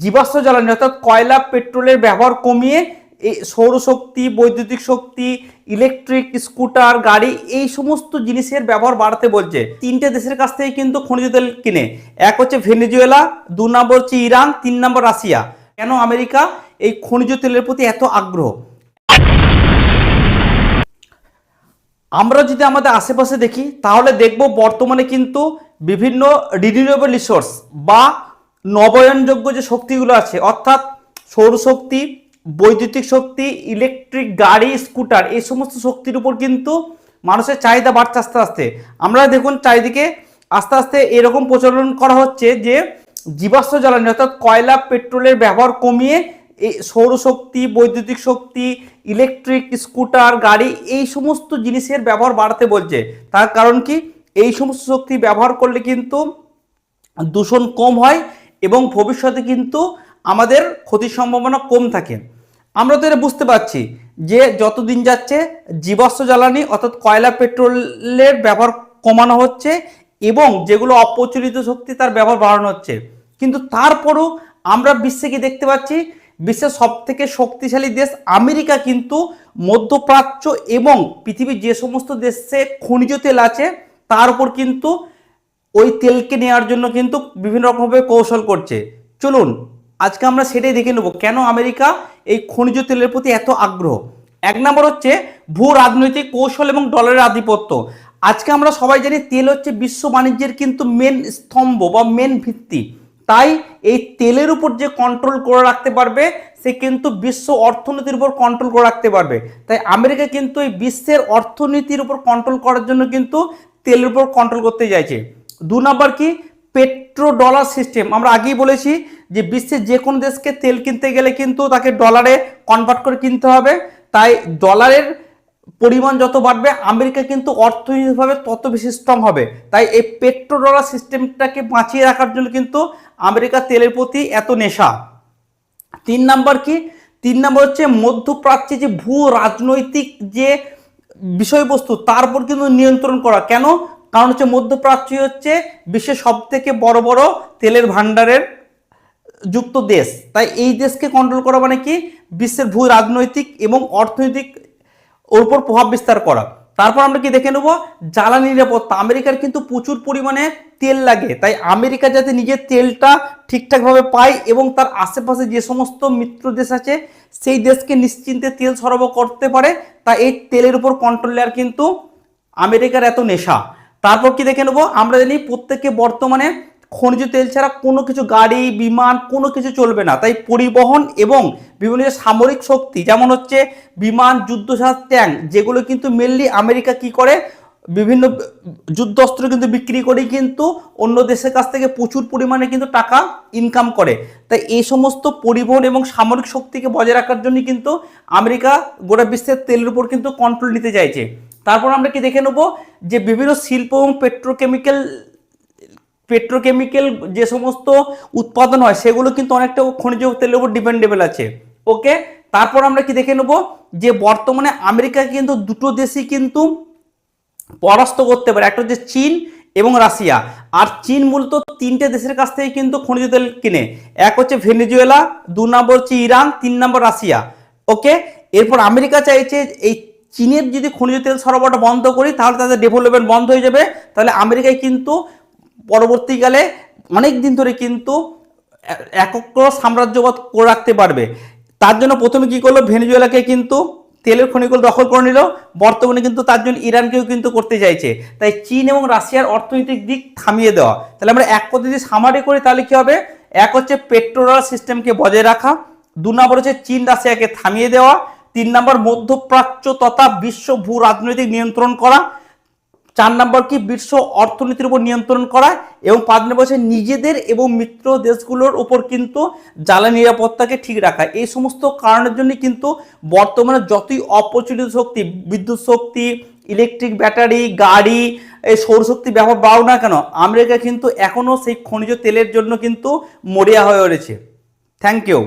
জীবাশ্ম জ্বালানি অর্থাৎ কয়লা পেট্রোলের ব্যবহার কমিয়ে এই সৌরশক্তি, বৈদ্যুতিক শক্তি, ইলেকট্রিক স্কুটার, গাড়ি এই সমস্ত জিনিসের ব্যবহার বাড়াতে বলছে। তিনটে দেশের কাছ থেকে কিন্তু খনিজ তেল কিনে, এক হচ্ছে ভেনেজুয়েলা, 2 নম্বর হচ্ছে ইরান, 3 নম্বর রাশিয়া। কেন আমেরিকা এই খনিজ তেলের প্রতি এত আগ্রহ? আমরা যদি আমাদের আশেপাশে দেখি তাহলে দেখব বর্তমানে কিন্তু বিভিন্ন রিনিউয়েবল রিসোর্স বা নবায়নযোগ্য যে শক্তিগুলো আছে, অর্থাৎ সৌরশক্তি, বৈদ্যুতিক শক্তি, ইলেকট্রিক গাড়ি, স্কুটার, এই সমস্ত শক্তির উপর কিন্তু মানুষের চাহিদা বাড়ছে আস্তে আস্তে। আমরা দেখুন চারিদিকে আস্তে আস্তে এরকম প্রচলন করা হচ্ছে যে জীবাশ্ম জ্বালানি অর্থাৎ কয়লা পেট্রোলের ব্যবহার কমিয়ে এই সৌরশক্তি, বৈদ্যুতিক শক্তি, ইলেকট্রিক স্কুটার, গাড়ি এই সমস্ত জিনিসের ব্যবহার বাড়াতে বলছে। তার কারণ কি, এই সমস্ত শক্তি ব্যবহার করলে কিন্তু দূষণ কম হয় এবং ভবিষ্যতে কিন্তু আমাদের ক্ষতির সম্ভাবনা কম থাকে। আমরা তো এটা বুঝতে পারছি যে যত দিন যাচ্ছে জীবাশ্ম জ্বালানি অর্থাৎ কয়লা পেট্রোলের ব্যবহার কমানো হচ্ছে এবং যেগুলো অপ্রচলিত শক্তি তার ব্যবহার বাড়ানো হচ্ছে। কিন্তু তারপরও আমরা বিশ্বে কি দেখতে পাচ্ছি, বিশ্বের সব থেকে শক্তিশালী দেশ আমেরিকা কিন্তু মধ্যপ্রাচ্য এবং পৃথিবীর যে সমস্ত দেশে খনিজ তেল আছে তার উপর কিন্তু ওই তেলকে নেওয়ার জন্য কিন্তু বিভিন্ন রকমভাবে কৌশল করছে। চলুন আজকে আমরা সেটাই দেখে নেব কেন আমেরিকা এই খনিজ তেলের প্রতি এত আগ্রহ। এক নম্বর হচ্ছে ভূ রাজনৈতিক কৌশল এবং ডলারের আধিপত্য। আজকে আমরা সবাই জানি তেল হচ্ছে বিশ্ব বাণিজ্যের কিন্তু মেন স্তম্ভ বা মেন ভিত্তি। তাই এই তেলের উপর যে কন্ট্রোল করে রাখতে পারবে সে কিন্তু বিশ্ব অর্থনীতির উপর কন্ট্রোল করে রাখতে পারবে। তাই আমেরিকা কিন্তু এই বিশ্বের অর্থনীতির উপর কন্ট্রোল করার জন্য কিন্তু তেলের উপর কন্ট্রোল করতে চাইছে। 2 নম্বর কি, পেট্রো ডলার সিস্টেম। আমরা আগেই বলেছি যে বিশ্বের যে কোনো দেশকে তেল কিনতে গেলে কিন্তু তাকে ডলারে কনভার্ট করে কিনতে হবে। তাই ডলারের পরিমাণ যত বাড়বে আমেরিকা কিন্তু অর্থনৈতিকভাবে তত বেশি স্ট্রং হবে। তাই এই পেট্রো ডলার সিস্টেমটাকে বাঁচিয়ে রাখার জন্য কিন্তু আমেরিকা তেলের প্রতি এত নেশা। 3 নম্বর কি, 3 নম্বর হচ্ছে মধ্যপ্রাচ্যে যে ভূ রাজনৈতিক যে বিষয়বস্তু তার উপর কিন্তু নিয়ন্ত্রণ করা। কেন? কারণ হচ্ছে মধ্যপ্রাচ্য হচ্ছে বিশ্বের সব থেকে বড় বড় তেলের ভান্ডারের যুক্ত দেশ। তাই এই দেশকে কন্ট্রোল করা মানে কি, বিশ্বের ভূ রাজনৈতিক এবং অর্থনৈতিক ওর উপর প্রভাব বিস্তার করা। তারপর আমরা কি দেখে নেব, জ্বালানি নিরাপত্তা। আমেরিকার কিন্তু প্রচুর পরিমাণে তেল লাগে, তাই আমেরিকা যাতে নিজের তেলটা ঠিকঠাকভাবে পায় এবং তার আশেপাশে যে সমস্ত মিত্র দেশ আছে সেই দেশকে নিশ্চিন্তে তেল সরবরাহ করতে পারে, তা এই তেলের উপর কন্ট্রোল নেওয়ার কিন্তু আমেরিকার এত নেশা। তারপর কি দেখে নেব, আমরা জানি প্রত্যেকে বর্তমানে খনিজ তেল ছাড়া কোনো কিছু গাড়ি, বিমান কোনো কিছু চলবে না। তাই পরিবহন এবং বিভিন্ন সামরিক শক্তি যেমন হচ্ছে বিমান, যুদ্ধজাহাজ, ট্যাঙ্ক, যেগুলো কিন্তু মেনলি আমেরিকা কি করে, বিভিন্ন যুদ্ধাস্ত্র কিন্তু বিক্রি করেই কিন্তু অন্য দেশের কাছ থেকে প্রচুর পরিমাণে কিন্তু টাকা ইনকাম করে। তাই এই সমস্ত পরিবহন এবং সামরিক শক্তিকে বজায় রাখার জন্য কিন্তু আমেরিকা গোটা বিশ্বের তেলের উপর কিন্তু কন্ট্রোল নিতে চাইছে। তারপর আমরা কি দেখে নেব যে বিভিন্ন শিল্প এবং পেট্রোকেমিক্যাল যে সমস্ত উৎপাদন হয় সেগুলো কিন্তু অনেকটা খনিজ তেলের উপর ডিপেন্ডেবল আছে। ওকে, তারপর আমরা কি দেখে নেব যে বর্তমানে আমেরিকা কিন্তু দুটো দেশই কিন্তু পরাস্ত করতে পারে, একটা হচ্ছে চীন এবং রাশিয়া। আর চীন মূলত তিনটে দেশের কাছ থেকে কিন্তু খনিজ তেল কিনে, এক হচ্ছে ভেনেজুয়েলা, 2 নম্বর হচ্ছে ইরান, 3 নম্বর রাশিয়া। ওকে, এরপর আমেরিকা চাইছে এই চীনের যদি খনিজ তেল সরবরাহটা বন্ধ করি তাহলে তাদের ডেভেলপমেন্ট বন্ধ হয়ে যাবে, তাহলে আমেরিকায় কিন্তু পরবর্তীকালে অনেক দিন ধরে কিন্তু একক সাম্রাজ্যবাদ করে রাখতে পারবে। তার জন্য প্রথমে কি করলো, ভেনেজুয়েলাকে কিন্তু তেলের খনিগুলো দখল করে নিল, বর্তমানে কিন্তু তার জন্য ইরানকেও কিন্তু করতে চাইছে। তাই চীন এবং রাশিয়ার অর্থনৈতিক দিক থামিয়ে দেওয়া। তাহলে আমরা এক কথা যদি সামারি করি তাহলে কি হবে, এক হচ্ছে পেট্রো ডলার সিস্টেমকে বজায় রাখা, 2 নম্বর হচ্ছে চীন রাশিয়াকে থামিয়ে দেওয়া, 3 নম্বর মধ্যপ্রাচ্য তথা বিশ্ব ভূ রাজনৈতিক নিয়ন্ত্রণ করা, 4 নম্বর কি বিশ্ব অর্থনীতির উপর নিয়ন্ত্রণ করা, এবং 5 নম্বর হচ্ছে নিজেদের এবং মিত্র দেশগুলোর উপর কিন্তু জ্বালানি নিরাপত্তাকে ঠিক রাখা। এই সমস্ত কারণের জন্য কিন্তু বর্তমানে যতই অপ্রচলিত শক্তি, বিদ্যুৎ শক্তি, ইলেকট্রিক ব্যাটারি, গাড়ি, এই সৌরশক্তি ব্যবহার বাড়াও না কেন, আমেরিকা কিন্তু এখনো সেই খনিজ তেলের জন্য কিন্তু মরিয়া হয়ে রয়েছে। Thank you.